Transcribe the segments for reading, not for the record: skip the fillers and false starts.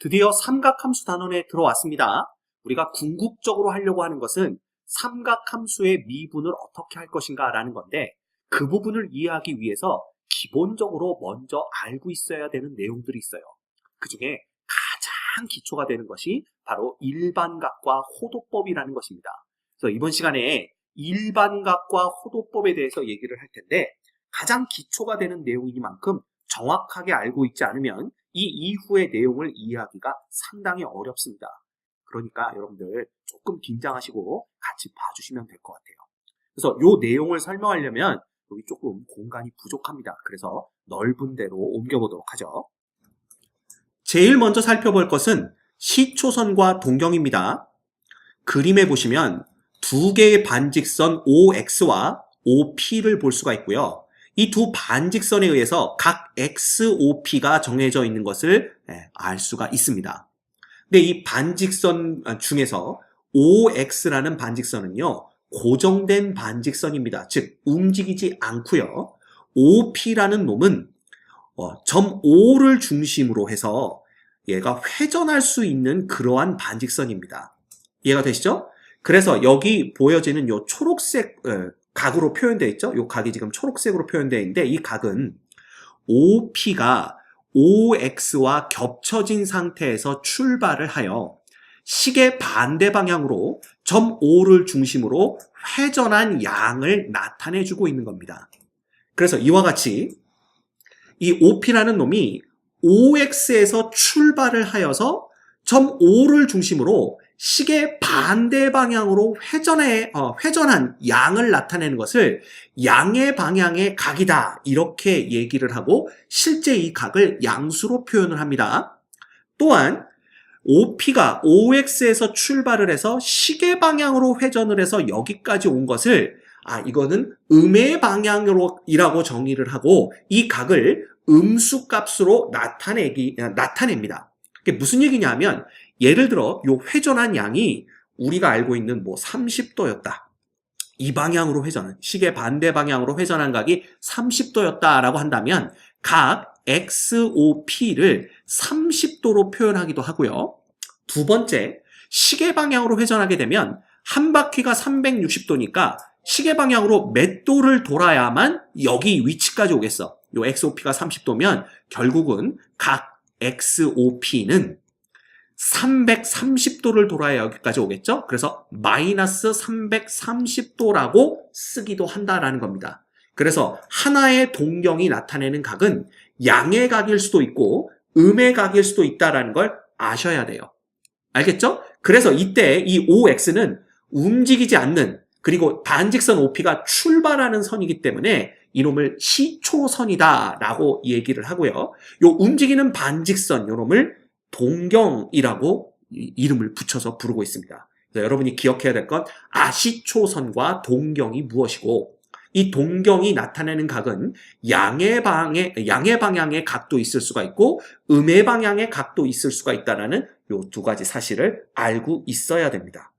드디어 삼각함수 단원에 들어왔습니다. 우리가 궁극적으로 하려고 하는 것은 삼각함수의 미분을 어떻게 할 것인가 라는 건데, 그 부분을 이해하기 위해서 기본적으로 먼저 알고 있어야 되는 내용들이 있어요. 그 중에 가장 기초가 되는 것이 바로 일반각과 호도법이라는 것입니다. 그래서 이번 시간에 일반각과 호도법에 대해서 얘기를 할 텐데, 가장 기초가 되는 내용이니만큼 정확하게 알고 있지 않으면 이 이후의 내용을 이해하기가 상당히 어렵습니다. 그러니까 여러분들 조금 긴장하시고 같이 봐주시면 될 것 같아요. 그래서 이 내용을 설명하려면 여기 조금 공간이 부족합니다. 그래서 넓은 데로 옮겨보도록 하죠. 제일 먼저 살펴볼 것은 시초선과 동경입니다. 그림에 보시면 두 개의 반직선 OX와 OP를 볼 수가 있고요. 이 두 반직선에 의해서 각 XOP가 정해져 있는 것을 알 수가 있습니다. 근데 이 반직선 중에서 OX라는 반직선은요, 고정된 반직선입니다. 즉 움직이지 않고요. OP라는 놈은 점 O를 중심으로 해서 얘가 회전할 수 있는 그러한 반직선입니다. 이해가 되시죠? 그래서 여기 보여지는 요 초록색 각으로 표현되어 있죠? 이 각이 지금 초록색으로 표현되어 있는데, 이 각은 OP가 OX와 겹쳐진 상태에서 출발을 하여 시계 반대 방향으로 점 O를 중심으로 회전한 양을 나타내주고 있는 겁니다. 그래서 이와 같이 이 OP라는 놈이 OX에서 출발을 하여서 점 O를 중심으로 시계 반대 방향으로 회전한 양을 나타내는 것을 양의 방향의 각이다, 이렇게 얘기를 하고 실제 이 각을 양수로 표현을 합니다. 또한 OP가 OX에서 출발을 해서 시계 방향으로 회전을 해서 여기까지 온 것을 이거는 음의 방향으로이라고 정의를 하고 이 각을 음수 값으로 나타냅니다. 이게 무슨 얘기냐면, 예를 들어 요 회전한 양이 우리가 알고 있는 30도였다. 이 방향으로 시계 반대 방향으로 회전한 각이 30도였다라고 한다면 각 XOP를 30도로 표현하기도 하고요. 두 번째, 시계 방향으로 회전하게 되면 한 바퀴가 360도니까 시계 방향으로 몇 도를 돌아야만 여기 위치까지 오겠어. 요 XOP가 30도면 결국은 각 XOP는 330도를 돌아야 여기까지 오겠죠? 그래서 마이너스 330도라고 쓰기도 한다라는 겁니다. 그래서 하나의 동경이 나타내는 각은 양의 각일 수도 있고 음의 각일 수도 있다라는 걸 아셔야 돼요. 알겠죠? 그래서 이때 이 OX는 움직이지 않는, 그리고 반직선 OP가 출발하는 선이기 때문에 이놈을 시초선이다라고 얘기를 하고요. 요 움직이는 반직선, 요놈을 동경이라고 이름을 붙여서 부르고 있습니다. 그래서 여러분이 기억해야 될 건 시초선과 동경이 무엇이고, 이 동경이 나타내는 각은 양의 방향의 각도 있을 수가 있고 음의 방향의 각도 있을 수가 있다는 요 두 가지 사실을 알고 있어야 됩니다.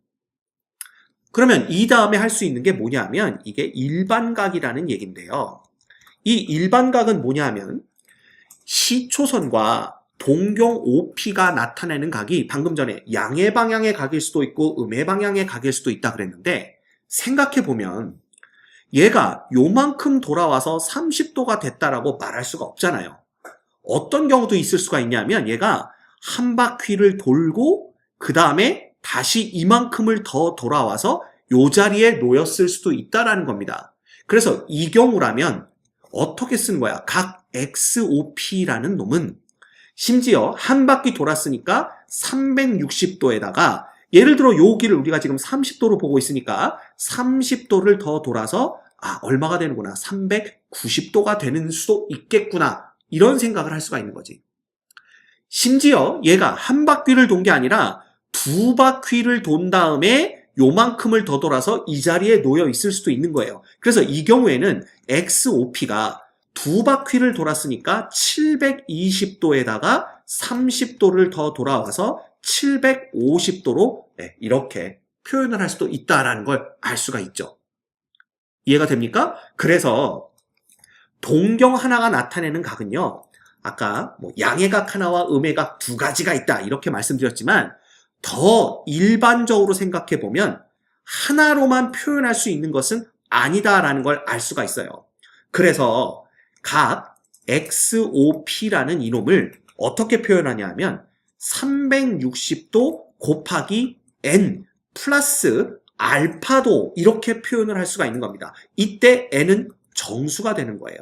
그러면 이 다음에 할 수 있는 게 뭐냐면, 이게 일반각이라는 얘기인데요. 이 일반각은 뭐냐면 시초선과 동경 OP가 나타내는 각이 방금 전에 양의 방향의 각일 수도 있고 음의 방향의 각일 수도 있다 그랬는데, 생각해보면 얘가 요만큼 돌아와서 30도가 됐다라고 말할 수가 없잖아요. 어떤 경우도 있을 수가 있냐면, 얘가 한 바퀴를 돌고 그 다음에 다시 이만큼을 더 돌아와서 요 자리에 놓였을 수도 있다라는 겁니다. 그래서 이 경우라면 어떻게 쓰는 거야? 각 XOP라는 놈은 심지어 한 바퀴 돌았으니까 360도에다가 예를 들어 여기를 우리가 지금 30도로 보고 있으니까 30도를 더 돌아서 얼마가 되는구나, 390도가 되는 수도 있겠구나, 이런 생각을 할 수가 있는 거지. 심지어 얘가 한 바퀴를 돈 게 아니라 두 바퀴를 돈 다음에 요만큼을 더 돌아서 이 자리에 놓여 있을 수도 있는 거예요. 그래서 이 경우에는 XOP가 두 바퀴를 돌았으니까 720도에다가 30도를 더 돌아와서 750도로 이렇게 표현을 할 수도 있다라는 걸 알 수가 있죠. 이해가 됩니까? 그래서 동경 하나가 나타내는 각은요, 아까 뭐 양의 각 하나와 음의 각 두 가지가 있다 이렇게 말씀드렸지만 더 일반적으로 생각해 보면 하나로만 표현할 수 있는 것은 아니다라는 걸 알 수가 있어요. 그래서 각 XOP라는 이놈을 어떻게 표현하냐 하면 360도 곱하기 N 플러스 알파도 이렇게 표현을 할 수가 있는 겁니다. 이때 N은 정수가 되는 거예요.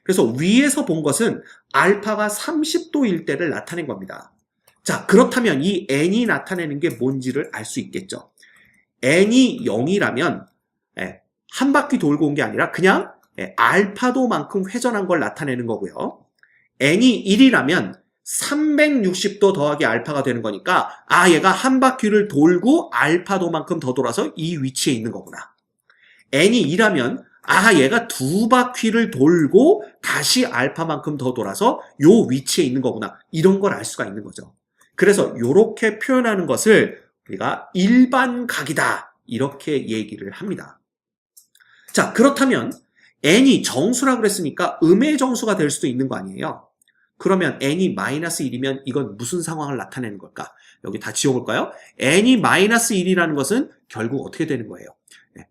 그래서 위에서 본 것은 알파가 30도일 때를 나타낸 겁니다. 자, 그렇다면 이 N이 나타내는 게 뭔지를 알 수 있겠죠. N이 0이라면 한 바퀴 돌고 온 게 아니라 그냥 알파도만큼 회전한 걸 나타내는 거고요. N이 1이라면 360도 더하기 알파가 되는 거니까 얘가 한 바퀴를 돌고 알파도만큼 더 돌아서 이 위치에 있는 거구나. N이 2라면 얘가 두 바퀴를 돌고 다시 알파만큼 더 돌아서 요 위치에 있는 거구나. 이런 걸 알 수가 있는 거죠. 그래서 이렇게 표현하는 것을 우리가 일반각이다. 이렇게 얘기를 합니다. 자, 그렇다면 n이 정수라 그랬으니까 음의 정수가 될 수도 있는 거 아니에요? 그러면 n이 마이너스 1이면 이건 무슨 상황을 나타내는 걸까? 여기 다 지워볼까요? n이 마이너스 1이라는 것은 결국 어떻게 되는 거예요?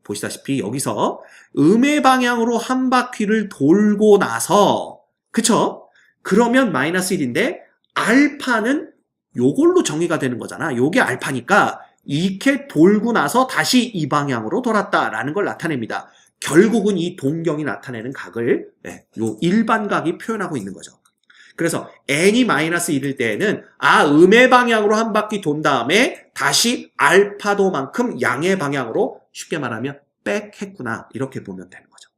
보시다시피 여기서 음의 방향으로 한 바퀴를 돌고 나서 그쵸? 그러면 마이너스 1인데 알파는 요걸로 정의가 되는 거잖아. 요게 알파니까 이렇게 돌고 나서 다시 이 방향으로 돌았다라는 걸 나타냅니다. 결국은 이 동경이 나타내는 각을 요 일반각이 표현하고 있는 거죠. 그래서 n이 마이너스 1일 때에는 음의 방향으로 한 바퀴 돈 다음에 다시 알파도만큼 양의 방향으로 쉽게 말하면 백했구나 이렇게 보면 되는 거죠.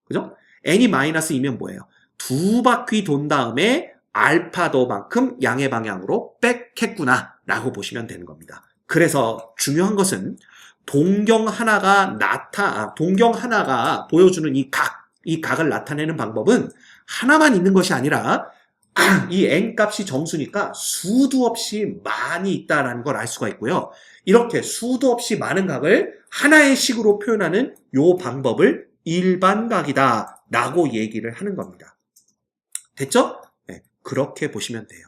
그죠? n이 마이너스 2면 뭐예요? 두 바퀴 돈 다음에 알파도만큼 양의 방향으로 백했구나 라고 보시면 되는 겁니다. 그래서 중요한 것은 동경 하나가 보여주는 이 각을 나타내는 방법은 하나만 있는 것이 아니라 이 n값이 정수니까 수도 없이 많이 있다는 걸 알 수가 있고요. 이렇게 수도 없이 많은 각을 하나의 식으로 표현하는 이 방법을 일반각이다 라고 얘기를 하는 겁니다. 됐죠? 네, 그렇게 보시면 돼요.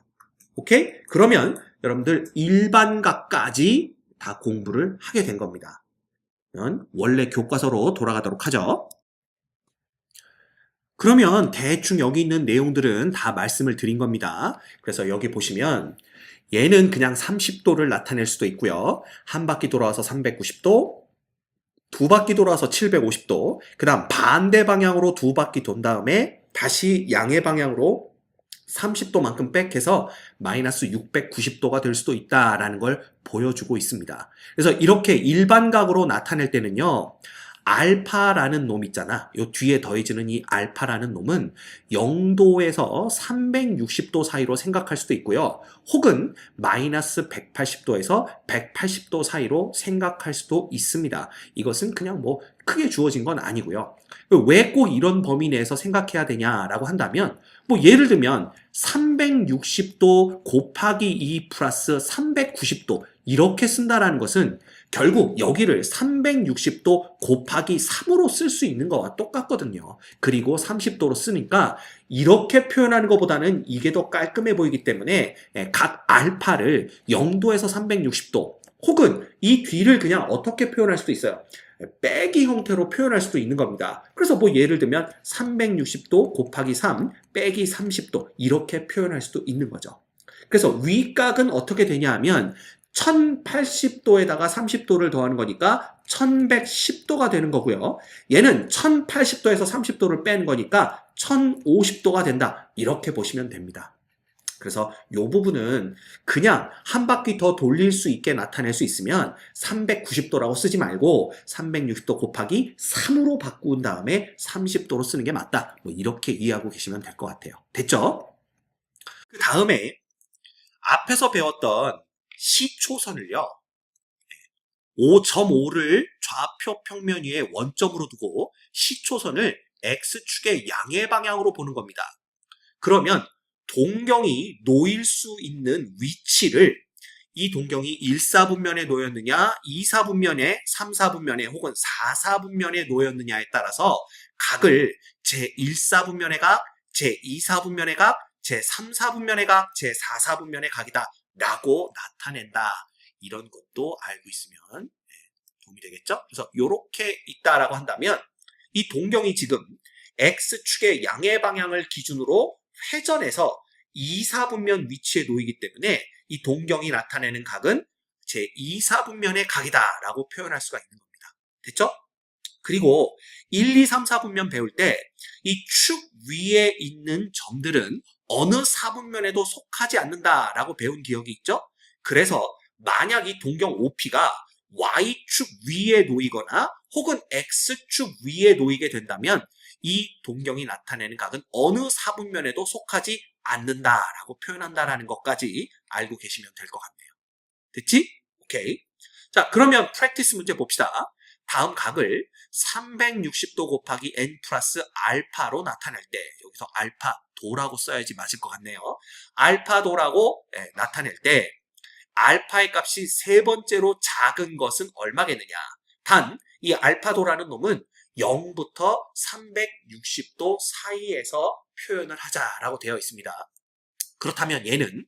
오케이? 그러면 여러분들 일반각까지 다 공부를 하게 된 겁니다. 그러면 원래 교과서로 돌아가도록 하죠. 그러면 대충 여기 있는 내용들은 다 말씀을 드린 겁니다. 그래서 여기 보시면 얘는 그냥 30도를 나타낼 수도 있고요. 한 바퀴 돌아와서 390도, 두 바퀴 돌아와서 750도, 그 다음 반대 방향으로 두 바퀴 돈 다음에 다시 양의 방향으로 30도만큼 백해서 마이너스 690도가 될 수도 있다라는 걸 보여주고 있습니다. 그래서 이렇게 일반각으로 나타낼 때는요. 알파라는 놈 있잖아. 요 뒤에 더해지는 이 알파라는 놈은 0도에서 360도 사이로 생각할 수도 있고요. 혹은 마이너스 180도에서 180도 사이로 생각할 수도 있습니다. 이것은 그냥 뭐 크게 주어진 건 아니고요. 왜 꼭 이런 범위 내에서 생각해야 되냐라고 한다면 뭐 예를 들면 360도 곱하기 2 플러스 390도 이렇게 쓴다라는 것은 결국 여기를 360도 곱하기 3으로 쓸 수 있는 거와 똑같거든요. 그리고 30도로 쓰니까 이렇게 표현하는 것보다는 이게 더 깔끔해 보이기 때문에 각 알파를 0도에서 360도 혹은 이 뒤를 그냥 어떻게 표현할 수도 있어요. 빼기 형태로 표현할 수도 있는 겁니다. 그래서 뭐 예를 들면 360도 곱하기 3 빼기 30도 이렇게 표현할 수도 있는 거죠. 그래서 위각은 어떻게 되냐 하면 1080도에다가 30도를 더하는 거니까 1110도가 되는 거고요. 얘는 1080도에서 30도를 빼는 거니까 1050도가 된다. 이렇게 보시면 됩니다. 그래서 이 부분은 그냥 한 바퀴 더 돌릴 수 있게 나타낼 수 있으면 390도라고 쓰지 말고 360도 곱하기 3으로 바꾼 다음에 30도로 쓰는 게 맞다. 뭐 이렇게 이해하고 계시면 될 것 같아요. 됐죠? 그 다음에 앞에서 배웠던 시초선을요. 5.5를 좌표 평면 위에 원점으로 두고 시초선을 X축의 양의 방향으로 보는 겁니다. 그러면 동경이 놓일 수 있는 위치를 이 동경이 1사분면에 놓였느냐, 2사분면에, 3사분면에 혹은 4사분면에 놓였느냐에 따라서 각을 제1사분면의 각, 제2사분면의 각, 제 3, 4분면의 각, 제 4, 4분면의 각이다 라고 나타낸다. 이런 것도 알고 있으면 도움이 되겠죠? 그래서 이렇게 있다라고 한다면 이 동경이 지금 X축의 양의 방향을 기준으로 회전해서 2, 4분면 위치에 놓이기 때문에 이 동경이 나타내는 각은 제 2, 4분면의 각이다 라고 표현할 수가 있는 겁니다. 됐죠? 그리고 1, 2, 3, 4분면 배울 때 이 축 위에 있는 점들은 어느 4분면에도 속하지 않는다라고 배운 기억이 있죠? 그래서 만약 이 동경 OP가 Y축 위에 놓이거나 혹은 X축 위에 놓이게 된다면 이 동경이 나타내는 각은 어느 4분면에도 속하지 않는다라고 표현한다라는 것까지 알고 계시면 될 것 같네요. 됐지? 오케이. 자, 그러면 프랙티스 문제 봅시다. 다음 각을 360도 곱하기 n 플러스 알파로 나타낼 때 여기서 알파 도라고 써야지 맞을 것 같네요. 알파 도라고 나타낼 때 알파의 값이 세 번째로 작은 것은 얼마겠느냐. 단 이 알파 도라는 놈은 0부터 360도 사이에서 표현을 하자라고 되어 있습니다. 그렇다면 얘는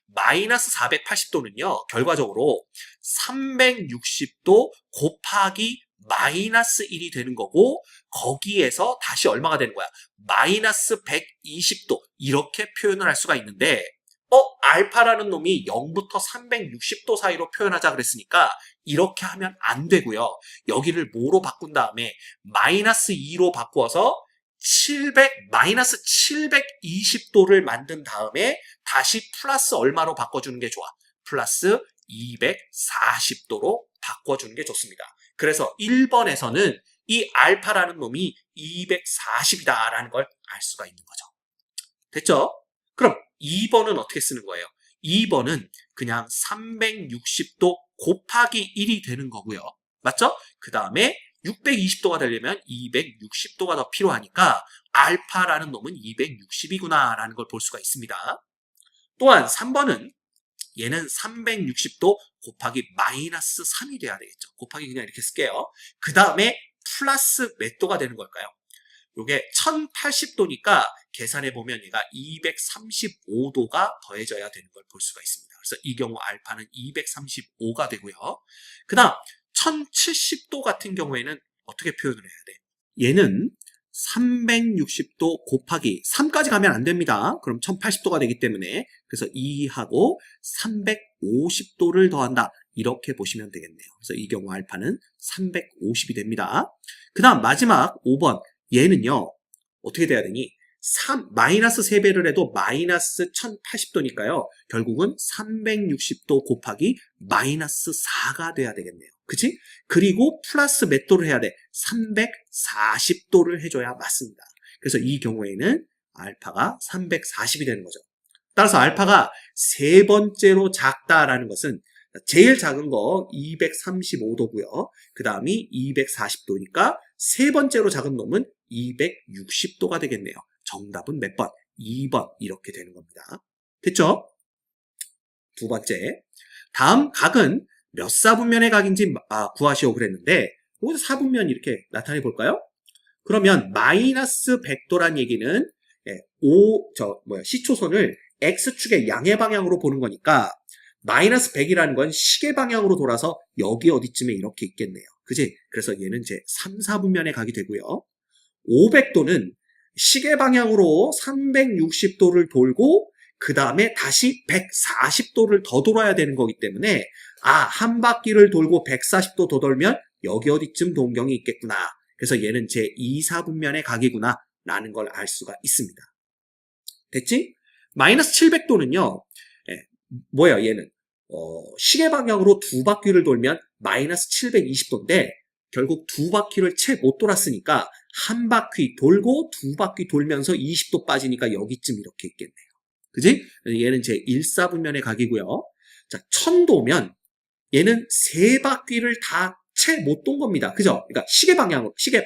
마이너스 480도는요, 결과적으로 360도 곱하기 마이너스 1이 되는 거고, 거기에서 다시 얼마가 되는 거야? 마이너스 120도. 이렇게 표현을 할 수가 있는데, 알파라는 놈이 0부터 360도 사이로 표현하자 그랬으니까, 이렇게 하면 안 되고요. 여기를 뭐로 바꾼 다음에, 마이너스 2로 바꾸어서 마이너스 720도를 만든 다음에 다시 플러스 얼마로 바꿔주는 게 좋아? 플러스 240도로 바꿔주는 게 좋습니다. 그래서 1번에서는 이 알파라는 놈이 240이다 라는 걸 알 수가 있는 거죠. 됐죠? 그럼 2번은 어떻게 쓰는 거예요? 2번은 그냥 360도 곱하기 1이 되는 거고요. 맞죠? 그 다음에 620도가 되려면 260도가 더 필요하니까 알파라는 놈은 260이구나 라는 걸 볼 수가 있습니다. 또한 3번은 얘는 360도 곱하기 마이너스 3이 돼야 되겠죠. 곱하기 그냥 이렇게 쓸게요. 그 다음에 플러스 몇 도가 되는 걸까요? 요게 1080도니까 계산해보면 얘가 235도가 더해져야 되는 걸 볼 수가 있습니다. 그래서 이 경우 알파는 235가 되고요. 그 다음 1070도 같은 경우에는 어떻게 표현을 해야 돼? 얘는 360도 곱하기 3까지 가면 안 됩니다. 그럼 1080도가 되기 때문에 그래서 2하고 350도를 더한다. 이렇게 보시면 되겠네요. 그래서 이 경우 알파는 350이 됩니다. 그 다음 마지막 5번 얘는요. 어떻게 돼야 되니? 마이너스 3배를 해도 마이너스 1080도니까요. 결국은 360도 곱하기 마이너스 4가 돼야 되겠네요. 그치? 그리고 플러스 몇 도를 해야 돼? 340도를 해줘야 맞습니다. 그래서 이 경우에는 알파가 340이 되는 거죠. 따라서 알파가 세 번째로 작다라는 것은 제일 작은 거 235도고요. 그 다음이 240도니까 세 번째로 작은 놈은 260도가 되겠네요. 정답은 몇 번? 2번 이렇게 되는 겁니다. 됐죠? 두 번째, 다음 각은 몇 사분면의 각인지 구하시오 그랬는데 여기서 사분면 이렇게 나타내 볼까요? 그러면 마이너스 100도란 얘기는 시초선을 X축의 양의 방향으로 보는 거니까 마이너스 100이라는 건 시계 방향으로 돌아서 여기 어디쯤에 이렇게 있겠네요. 그지? 그래서 얘는 이제 3, 4분면의 각이 되고요. 500도는 시계 방향으로 360도를 돌고 그 다음에 다시 140도를 더 돌아야 되는 거기 때문에 한 바퀴를 돌고 140도 더 돌면 여기 어디쯤 동경이 있겠구나. 그래서 얘는 제 2, 4분면의 각이구나 라는 걸 알 수가 있습니다. 됐지? 마이너스 700도는요. 뭐예요 얘는? 시계 방향으로 두 바퀴를 돌면 마이너스 720도인데 결국 두 바퀴를 채 못 돌았으니까 한 바퀴 돌고 두 바퀴 돌면서 20도 빠지니까 여기쯤 이렇게 있겠네요. 그지? 얘는 제 1, 4분면의 각이고요. 자, 1000도면 얘는 세 바퀴를 다 채 못 돈 겁니다. 그죠? 그러니까 시계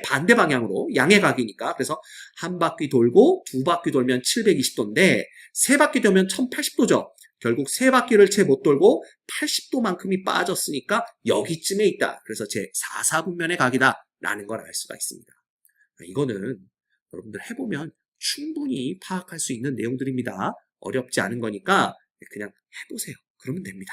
반대 방향으로 양의 각이니까. 그래서 한 바퀴 돌고 두 바퀴 돌면 720도인데 세 바퀴 돌면 1080도죠. 결국 세 바퀴를 채 못 돌고 80도만큼이 빠졌으니까 여기쯤에 있다. 그래서 제 4, 4분면의 각이다 라는 걸 알 수가 있습니다. 이거는 여러분들 해보면 충분히 파악할 수 있는 내용들입니다. 어렵지 않은 거니까 그냥 해보세요. 그러면 됩니다.